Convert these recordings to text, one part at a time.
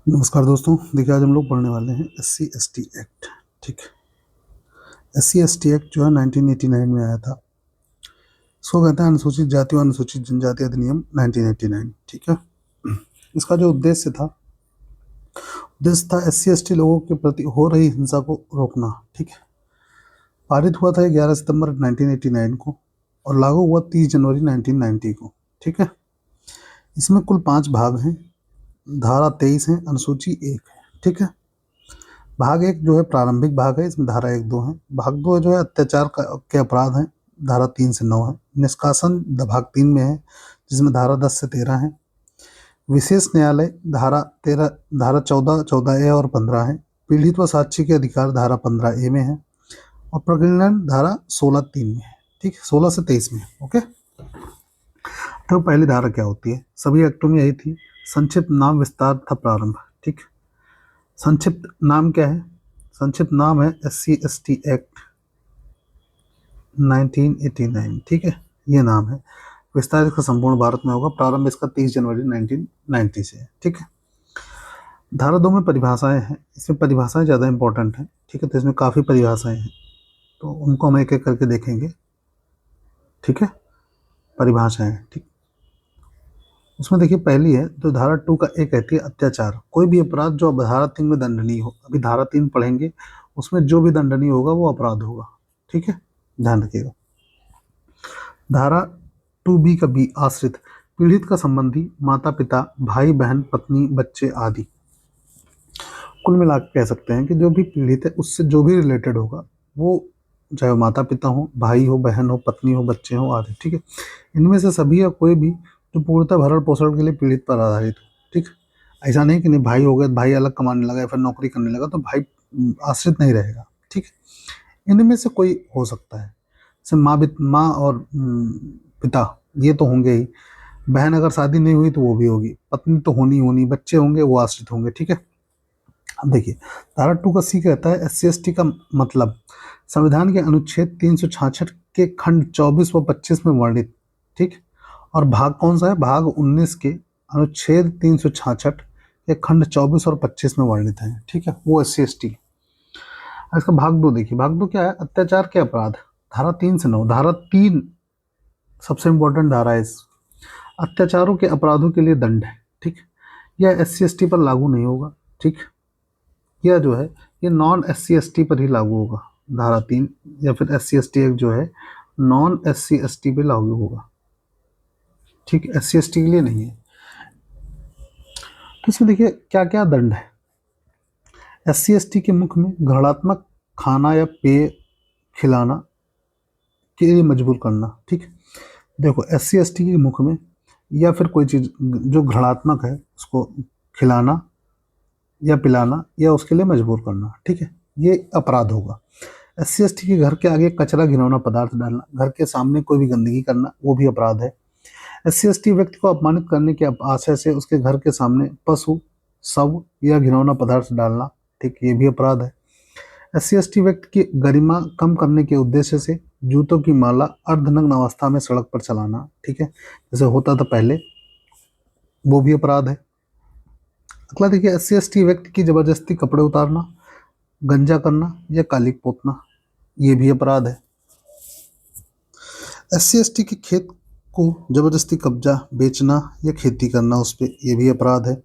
नमस्कार दोस्तों। देखिए, आज हम लोग पढ़ने वाले हैं SC/ST एक्ट। ठीक है। SC/ST एक्ट जो है 1989 में आया था। इसको कहते हैं अनुसूचित जाति और अनुसूचित जनजाति अधिनियम 1989। ठीक है। इसका जो उद्देश्य था SC/ST लोगों के प्रति हो रही हिंसा को रोकना। ठीक है। पारित हुआ था 11 सितंबर 1989 को और लागू हुआ 30 जनवरी 1990 को। ठीक है। इसमें कुल 5 भाग हैं। धारा 23 है, अनुसूची 1 है। ठीक है। भाग 1 जो है प्रारंभिक भाग है, इसमें धारा 1, 2 है। भाग 2 जो है अत्याचार के अपराध हैं, धारा 3 से 9 है। निष्कासन भाग 3 में है, जिसमें धारा 10 से 13 है। विशेष न्यायालय धारा 13, धारा 14, 14A और 15 है। पीड़ित व साक्षी के अधिकार धारा 15A में है और प्रकरण धारा 16(3) में है। ठीक है, 16 से 23 में है। ओके। तो पहली धारा क्या होती है? सभी एक्टों में यही थी। संक्षिप्त नाम विस्तार था प्रारंभ। ठीक। संक्षिप्त नाम क्या है? संक्षिप्त नाम है SC/ST एक्ट 1989। ठीक है, ये नाम है। विस्तार इसका संपूर्ण भारत में होगा। प्रारंभ इसका 30 जनवरी 1990 से है। ठीक है। धारा 2 में परिभाषाएं हैं। इसमें परिभाषाएं ज़्यादा इंपॉर्टेंट हैं। ठीक है, तो इसमें काफ़ी परिभाषाएं हैं, तो उनको हम एक एक करके देखेंगे। ठीक है, परिभाषाएं। ठीक, उसमें देखिए पहली है तो धारा 2 का एक कहती है अत्याचार। कोई भी अपराध जो अब धारा 3 में दंडनीय हो। अभी धारा 3 पढ़ेंगे, उसमें जो भी दंडनीय होगा वो अपराध होगा। ठीक है, ध्यान रखिएगा। धारा 2B का बी आश्रित, पीड़ित का संबंधी, माता पिता, भाई बहन, पत्नी, बच्चे आदि। कुल मिला के कह सकते हैं कि जो भी पीड़ित है उससे जो भी रिलेटेड होगा, वो चाहे माता पिता हो, भाई हो, बहन हो, पत्नी हो, बच्चे हो आदि। ठीक है, इनमें से सभी या कोई भी जो पूर्णतः भरण पोषण के लिए पीड़ित पर आधारित हो। ठीक, ऐसा नहीं कि नहीं भाई हो गया, भाई अलग कमाने लगा या फिर नौकरी करने लगा तो भाई आश्रित नहीं रहेगा। ठीक है, इनमें से कोई हो सकता है। जैसे माँ और पिता, ये तो होंगे ही। बहन अगर शादी नहीं हुई तो वो भी होगी। पत्नी तो होनी, बच्चे होंगे वो आश्रित होंगे। ठीक है। अब देखिए, धारा 2 का सी कहता है SC/ST का मतलब संविधान के अनुच्छेद 366 के खंड 24 व 25 में वर्णित। ठीक, और भाग कौन सा है? भाग 19 के अनुच्छेद 366 के खंड 24 और 25 में वर्णित है। ठीक है, वो SC/ST। इसका भाग 2 देखिए। भाग 2 क्या है? अत्याचार के अपराध, धारा 3 से 9। धारा 3 सबसे इंपॉर्टेंट धारा है। अत्याचारों के अपराधों के लिए दंड है। ठीक, यह SC/ST पर लागू नहीं होगा। ठीक, यह जो है ये नॉन SC/ST पर ही लागू होगा। धारा 3 या फिर SC/ST एक्ट जो है नॉन SC/ST पे लागू होगा। ठीक, SC/ST के लिए नहीं है। तो इसमें देखिए क्या क्या दंड है। SC/ST के मुख में घृणात्मक खाना या पेय खिलाना के लिए मजबूर करना। ठीक, देखो SC/ST के मुख में या फिर कोई चीज़ जो घृणात्मक है उसको खिलाना या पिलाना या उसके लिए मजबूर करना। ठीक है, ये अपराध होगा। SC/ST के घर के आगे कचरा घिनौना पदार्थ डालना, घर के सामने कोई भी गंदगी करना, वो भी अपराध है। SC/ST व्यक्ति को अपमानित करने के आशय से उसके घर के सामने पशु, शव या घिनौना पदार्थ डालना, ठीक, ये भी अपराध है। SC/ST व्यक्ति की गरिमा कम करने के उद्देश्य से जूतों की माला अर्धनग्न अवस्था में सड़क पर चलाना, ठीक है, जैसे होता था पहले, वो भी अपराध है। अगला देखिए, SC/ST व्यक्ति की जबरदस्ती कपड़े उतारना, गंजा करना या काली पोतना, ये भी अपराध है। SC/ST के खेत को जबरदस्ती कब्जा, बेचना या खेती करना उस पर, ये भी अपराध है।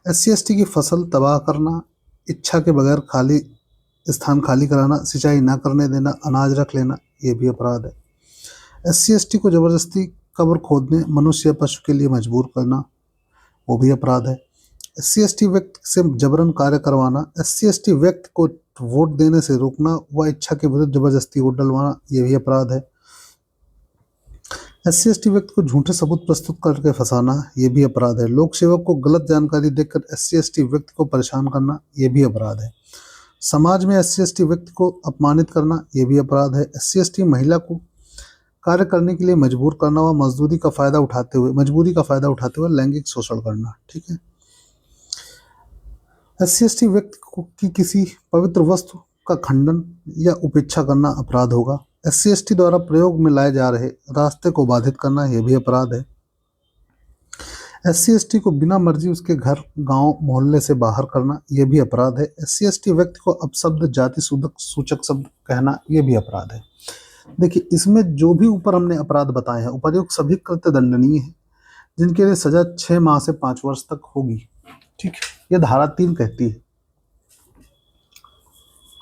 SC/ST की फसल तबाह करना, इच्छा के बगैर खाली स्थान खाली कराना, सिंचाई ना करने देना, अनाज रख लेना, ये भी अपराध है। SC/ST को जबरदस्ती कब्र खोदने, मनुष्य या पशु के लिए मजबूर करना, वो भी अपराध है। SC/ST व्यक्ति से जबरन कार्य करवाना, SC/ST व्यक्ति को वोट देने से रोकना व इच्छा के विरुद्ध जबरदस्ती वोट डलवाना, ये भी अपराध है। SC/ST व्यक्ति को झूठे सबूत प्रस्तुत करके फंसाना, ये भी अपराध है। लोक सेवक को गलत जानकारी देकर SC/ST व्यक्ति को परेशान करना, ये भी अपराध है। समाज में SC/ST व्यक्ति को अपमानित करना, ये भी अपराध है। SC/ST महिला को कार्य करने के लिए मजबूर करना व मजबूरी का फायदा उठाते हुए लैंगिक शोषण करना, ठीक है। SC/ST व्यक्ति की किसी पवित्र वस्तु का खंडन या उपेक्षा करना अपराध होगा। SC/ST द्वारा प्रयोग में लाए जा रहे रास्ते को बाधित करना, यह भी अपराध है। SC/ST को बिना मर्जी उसके घर, गांव, मोहल्ले से बाहर करना ये भी अपराध है। SC/ST व्यक्ति को अपशब्द, जाति सूचक शब्द कहना ये भी अपराध है। देखिए, इसमें जो भी ऊपर हमने अपराध बताए हैं, उपर्युक्त सभी कृत्य दंडनीय है, जिनके लिए सजा 6 माह से 5 वर्ष तक होगी। ठीक, ये धारा 3 कहती है।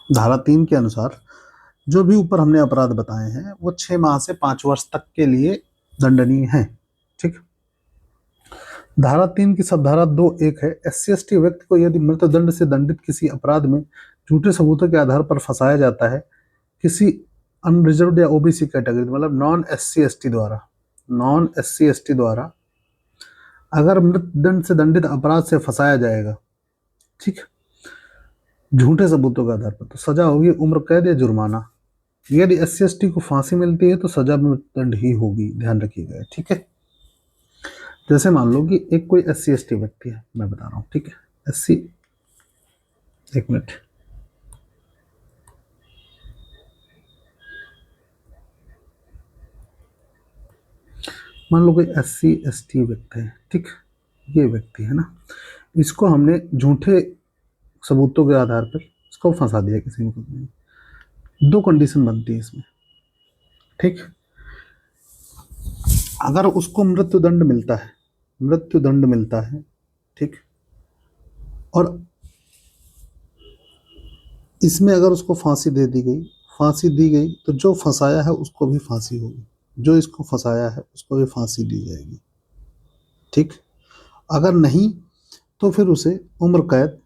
धारा 3 के अनुसार जो भी ऊपर हमने अपराध बताए हैं वो 6 माह से 5 वर्ष तक के लिए दंडनीय है। ठीक, धारा 3 की सबधारा 2(1) है, SC/ST व्यक्ति को यदि मृत्युदंड से दंडित किसी अपराध में झूठे सबूतों के आधार पर फंसाया जाता है, किसी अनरिजर्व्ड या OBC कैटेगरी, मतलब नॉन SC/ST द्वारा अगर मृत्युदंड से दंडित अपराध से फंसाया जाएगा, ठीक, झूठे सबूतों के आधार पर, तो सजा होगी उम्र कैद या जुर्माना। यदि SC/ST को फांसी मिलती है तो सजा मृत्युदंड ही होगी, ध्यान रखिएगा। ठीक है, जैसे मान लो कि एक कोई SC/ST व्यक्ति है, मैं बता रहा हूँ, ठीक है, SC, एक मिनट, मान लो कोई SC/ST व्यक्ति है, ठीक, ये व्यक्ति है ना, इसको हमने झूठे सबूतों के आधार पर इसको फंसा दिया किसी मुकदमे में। 2 कंडीशन बनती है इसमें। ठीक, अगर उसको मृत्युदंड मिलता है, ठीक, और इसमें अगर उसको फांसी दी गई तो जो फंसाया है उसको भी फांसी होगी, जो इसको फंसाया है उसको भी फांसी दी जाएगी। ठीक, अगर नहीं तो फिर उसे उम्र कैद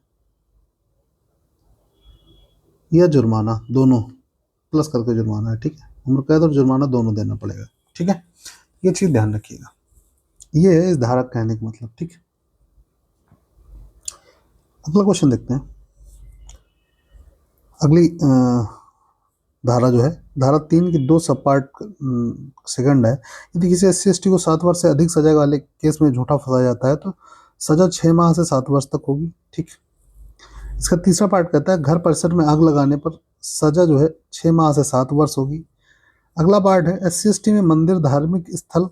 या जुर्माना, दोनों प्लस करके जुर्माना है। ठीक है, उम्र कैद और जुर्माना दोनों देना पड़ेगा। ठीक है, ये चीज ध्यान रखिएगा। ये है इस धारा कहने का मतलब। ठीक है, अगला क्वेश्चन देखते हैं। अगली धारा जो है, धारा 3 की 2 सब पार्ट सेकंड है, यदि किसी SC/ST को 7 वर्ष से अधिक सजा वाले केस में झूठा फंसाया जाता है तो सजा 6 माह से 7 वर्ष तक होगी। ठीक, इसका तीसरा पार्ट कहता है घर परिसर में आग लगाने पर सजा जो है 6 माह से 7 वर्ष होगी। अगला पार्ट है SC/ST में मंदिर, धार्मिक स्थल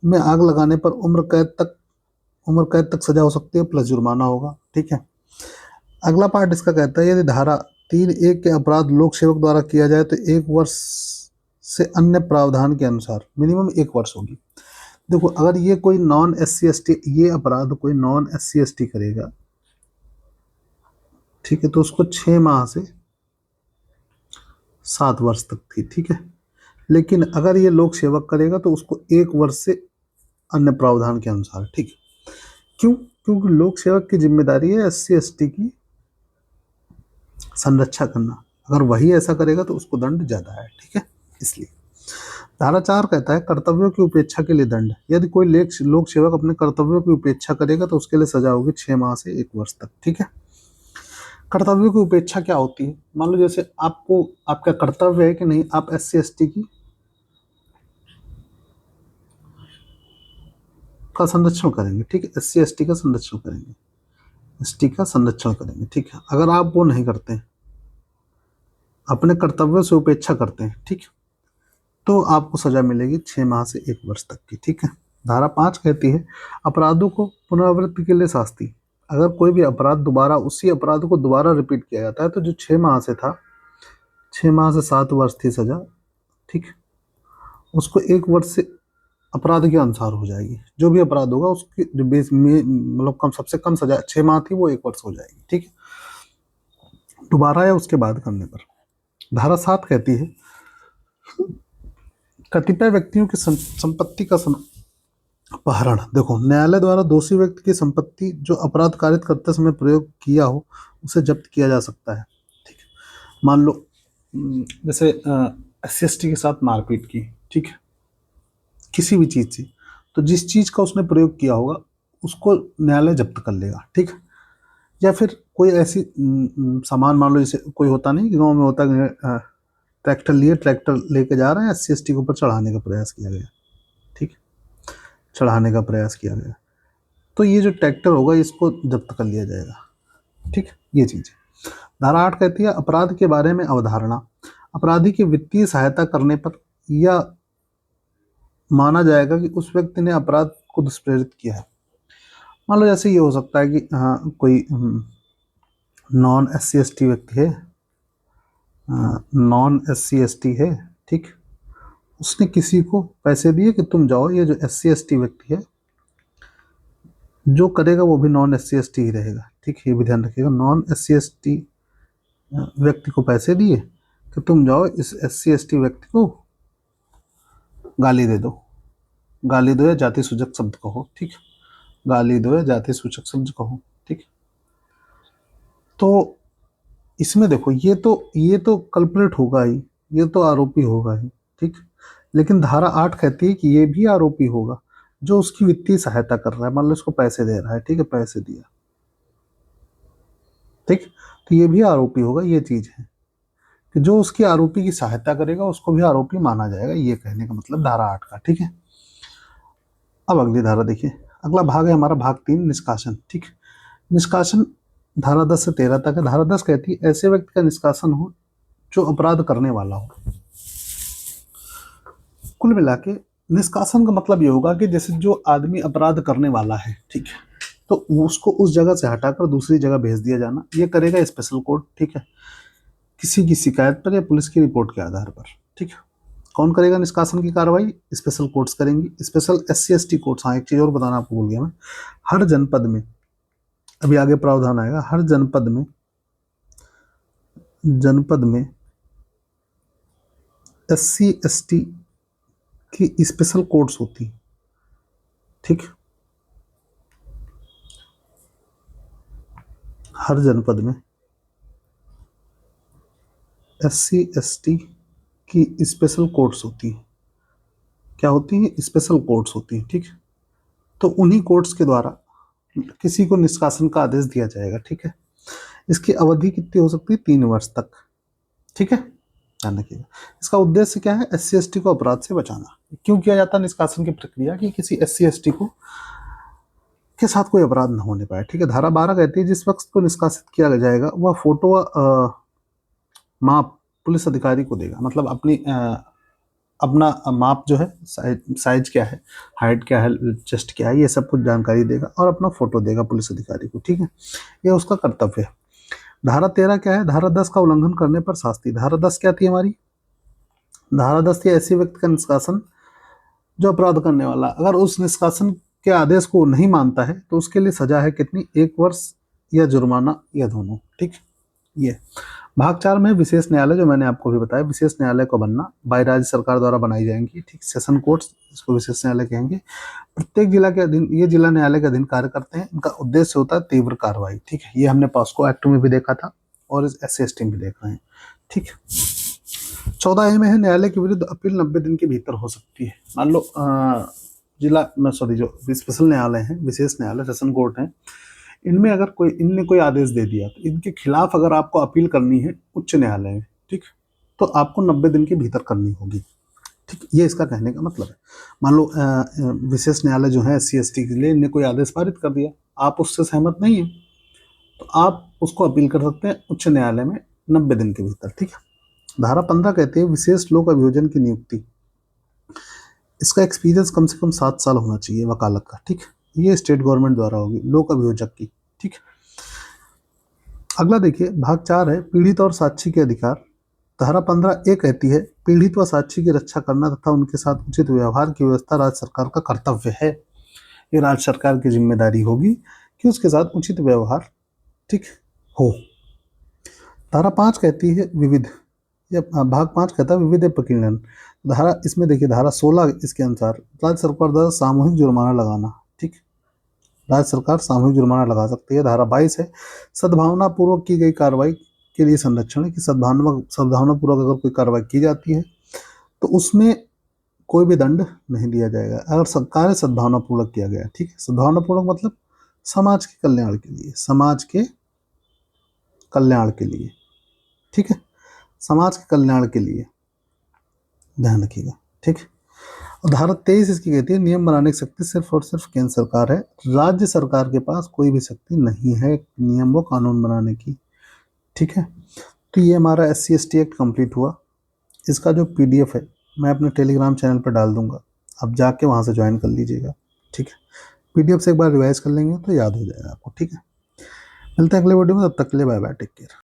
में आग लगाने पर उम्र कैद तक सजा हो सकती है प्लस जुर्माना होगा। ठीक है, अगला पार्ट इसका कहता है यदि धारा 3(1) के अपराध लोक सेवक द्वारा किया जाए तो 1 वर्ष से अन्य प्रावधान के अनुसार मिनिमम 1 वर्ष होगी। देखो, अगर ये कोई नॉन SC/ST, ये अपराध कोई नॉन SC/ST करेगा, ठीक है, तो उसको 6 माह से 7 वर्ष तक थी। ठीक है, लेकिन अगर ये लोक सेवक करेगा तो उसको 1 वर्ष से अन्य प्रावधान के अनुसार। ठीक, क्यों? क्योंकि लोक सेवक की जिम्मेदारी है SC/ST की संरक्षा करना, अगर वही ऐसा करेगा तो उसको दंड ज्यादा है। ठीक है, इसलिए धारा 4 कहता है कर्तव्यों की उपेक्षा के लिए दंड। यदि कोई लोक सेवक अपने कर्तव्यों की उपेक्षा करेगा तो उसके लिए सजा होगी 6 माह से 1 वर्ष तक। ठीक है, कर्तव्यों की उपेक्षा क्या होती है? मान लो जैसे आपको, आपका कर्तव्य है कि नहीं, आप SC/ST की का संरक्षण करेंगे। ठीक है, SC/ST का संरक्षण करेंगे, ST का संरक्षण करेंगे। ठीक है, अगर आप वो नहीं करते हैं, अपने कर्तव्यों से उपेक्षा करते हैं, ठीक, तो आपको सजा मिलेगी 6 माह से 1 वर्ष तक की। ठीक है, धारा 5 कहती है अपराधों को पुनरावृत्ति के लिए शास्ति। अगर कोई भी अपराध दोबारा, उसी अपराध को दोबारा रिपीट किया जाता है तो जो 6 माह से था, 6 माह से 7 वर्ष थी सजा, ठीक, उसको 1 वर्ष से अपराध के अनुसार हो जाएगी। जो भी अपराध होगा उसकी जो बेस में, मतलब कम, सबसे कम सजा 6 माह थी वो 1 वर्ष हो जाएगी। ठीक है, दोबारा या उसके बाद करने पर। धारा 7 कहती है कतिपय व्यक्तियों की संपत्ति का अपहरण। देखो, न्यायालय द्वारा दोषी व्यक्ति की संपत्ति जो अपराध कारित करते समय प्रयोग किया हो उसे जब्त किया जा सकता है। ठीक है, मान लो जैसे SC/ST के साथ मारपीट की, ठीक है, किसी भी चीज से, तो जिस चीज का उसने प्रयोग किया होगा उसको न्यायालय जब्त कर लेगा। ठीक, या फिर कोई ऐसी सामान, मान लो जैसे कोई होता नहीं, गांव में होता है, ट्रैक्टर लेके जा रहे हैं, SC/ST के ऊपर चढ़ाने का प्रयास किया गया। ठीक, चढ़ाने का प्रयास किया गया तो ये जो ट्रैक्टर होगा इसको जब्त कर लिया जाएगा। ठीक, ये चीज है। धारा 8 कहती है अपराध के बारे में अवधारणा। अपराधी की वित्तीय सहायता करने पर यह माना जाएगा कि उस व्यक्ति ने अपराध को दुष्प्रेरित किया है। मान लो जैसे ये हो सकता है कि हाँ कोई non S C S T व्यक्ति है, non S C S T है, ठीक, उसने किसी को पैसे दिए कि तुम जाओ, ये जो एस सी एस टी व्यक्ति है जो करेगा वो भी non S C S T ही रहेगा, ठीक, ये भी ध्यान रखिएगा। Non S C S T व्यक्ति को पैसे दिए कि तुम जाओ इस एस सी एस टी व्यक्ति को गाली दे दो, गाली दो या जाति सूचक शब्द कहो, ठीक, गाली दो या जाति सूचक शब्द कहो, ठीक। तो इसमें देखो ये तो कल्प्रेट होगा ही, ये तो आरोपी होगा ही, ठीक। लेकिन धारा 8 कहती है कि ये भी आरोपी होगा जो उसकी वित्तीय सहायता कर रहा है, मान लो इसको पैसे दे रहा है, ठीक है, पैसे दिया, ठीक, तो ये भी आरोपी होगा। ये चीज है कि जो उसकी आरोपी की सहायता करेगा उसको भी आरोपी माना जाएगा, ये कहने का मतलब धारा 8 का, ठीक है। अब अगली धारा देखिए, अगला भाग है हमारा भाग 3, निष्कासन, ठीक। निष्कासन धारा 10 से 13 तक है। धारा 10 कहती है ऐसे व्यक्ति का निष्कासन हो जो अपराध करने वाला हो। कुल मिला के निष्कासन का मतलब ये होगा कि जैसे जो आदमी अपराध करने वाला है, ठीक है, तो उसको उस जगह से हटाकर दूसरी जगह भेज दिया जाना, ये करेगा स्पेशल कोर्ट, ठीक है, किसी की शिकायत पर या पुलिस की रिपोर्ट के आधार पर, ठीक है। कौन करेगा निष्कासन की कार्रवाई? स्पेशल कोर्ट्स करेंगी, special S C S T courts. हाँ, एक चीज और बताना आपको भूल गया मैं, हर जनपद में, अभी आगे प्रावधान आएगा, हर जनपद में एस सी एस टी की स्पेशल कोर्ट्स होती, ठीक, हर जनपद में एस सी एस टी की स्पेशल कोर्ट्स होती हैं। क्या होती हैं? स्पेशल कोर्ट्स होती हैं, ठीक। तो उन्हीं कोर्ट्स के द्वारा किसी को निष्कासन का आदेश दिया जाएगा, ठीक है। इसकी अवधि कितनी हो सकती है? 3 वर्ष तक, ठीक है, ध्यान रखिएगा। इसका उद्देश्य क्या है? एस सी एस टी को अपराध से बचाना। क्यों किया जाता है निष्कासन की प्रक्रिया? कि किसी एस सी एस टी को के साथ कोई अपराध न होने पाए, ठीक है। धारा 12 कहती है जिस वक्त को निष्कासित किया जाएगा वह फोटो माप पुलिस अधिकारी को देगा, मतलब अपना माप जो है, साइज क्या है, हाइट क्या है, चेस्ट क्या है, ये सब कुछ जानकारी देगा और अपना फोटो देगा पुलिस अधिकारी को, ठीक है, ये उसका कर्तव्य है। धारा 13 क्या है? धारा 10 का उल्लंघन करने पर शास्ति। धारा 10 क्या थी हमारी? धारा 10 थी ऐसे व्यक्ति का निष्कासन जो अपराध करने वाला, अगर उस निष्कासन के आदेश को नहीं मानता है तो उसके लिए सजा है कितनी? 1 वर्ष या जुर्माना या दोनों, ठीक। ये भाग 4 में विशेष न्यायालय, जो मैंने आपको भी बताया, विशेष न्यायालय को बनना बाय राज्य सरकार द्वारा बनाई जाएंगी, ठीक, सेशन कोर्ट्स, इसको विशेष न्यायालय कहेंगे। प्रत्येक जिला के अधीन, ये जिला न्यायालय के अधीन कार्य करते हैं। इनका उद्देश्य होता है तीव्र कार्रवाई, ठीक है। ये हमने पॉस्को एक्ट में भी देखा था और इस एस सी एस टी में भी देख रहे हैं, ठीक। 14A में है न्यायालय के विरुद्ध अपील 90 दिन के भीतर हो सकती है। मान लो जिला में, सॉरी, जो स्पेशल न्यायालय है, विशेष न्यायालय, सेशन कोर्ट है, इनमें अगर इनने कोई आदेश दे दिया तो इनके खिलाफ अगर आपको अपील करनी है उच्च न्यायालय में, ठीक, तो आपको 90 दिन के भीतर करनी होगी, ठीक। ये इसका कहने का मतलब है। मान लो विशेष न्यायालय जो है एस सी एस टी के लिए, इनने कोई आदेश पारित कर दिया, आप उससे सहमत नहीं है, तो आप उसको अपील कर सकते हैं उच्च न्यायालय में 90 दिन के भीतर, ठीक है। धारा 15 कहती है विशेष लोक अभियोजन की नियुक्ति। इसका एक्सपीरियंस कम से कम 7 साल होना चाहिए वकालत का, ठीक। ये स्टेट गवर्नमेंट द्वारा होगी, लोक अभियोजक की, ठीक। अगला देखिए, भाग 4 है पीड़ित और साक्षी के अधिकार। धारा 15A कहती है पीड़ित व साक्षी की रक्षा करना तथा उनके साथ उचित व्यवहार की व्यवस्था राज्य सरकार का कर्तव्य है। ये राज्य सरकार की जिम्मेदारी होगी कि उसके साथ उचित व्यवहार, ठीक, हो। धारा 5 कहती है विविध, या भाग 5 कहता है विविध प्रकीर्णन। धारा, इसमें देखिए धारा 16 इसके अनुसार राज्य सरकार द्वारा सामूहिक जुर्माना लगाना, ठीक, राज्य सरकार सामूहिक जुर्माना लगा सकती है। धारा 22 है सद्भावना पूर्वक की गई कार्रवाई के लिए संरक्षण है, कि सद्भावना पूर्वक अगर कोई कार्रवाई की जाती है तो उसमें कोई भी दंड नहीं दिया जाएगा अगर कार्य सद्भावना पूर्वक किया गया, ठीक है। सद्भावना पूर्वक मतलब समाज के कल्याण के लिए, समाज के कल्याण के लिए, ठीक है, समाज के कल्याण के लिए, ध्यान रखिएगा, ठीक। और धारा 23 इसकी कहती है नियम बनाने की शक्ति सिर्फ और सिर्फ केंद्र सरकार है, राज्य सरकार के पास कोई भी शक्ति नहीं है नियम व कानून बनाने की, ठीक है। तो ये हमारा S C S T act complete हुआ। इसका जो PDF है मैं अपने टेलीग्राम चैनल पर डाल दूंगा, आप जाके वहाँ से ज्वाइन कर लीजिएगा, ठीक है। पीडीएफ से एक बार रिवाइज कर लेंगे तो याद हो जाएगा आपको, ठीक है। मिलते हैं अगले वीडियो में, तब तक के लिए बाय बाय, टेक केयर।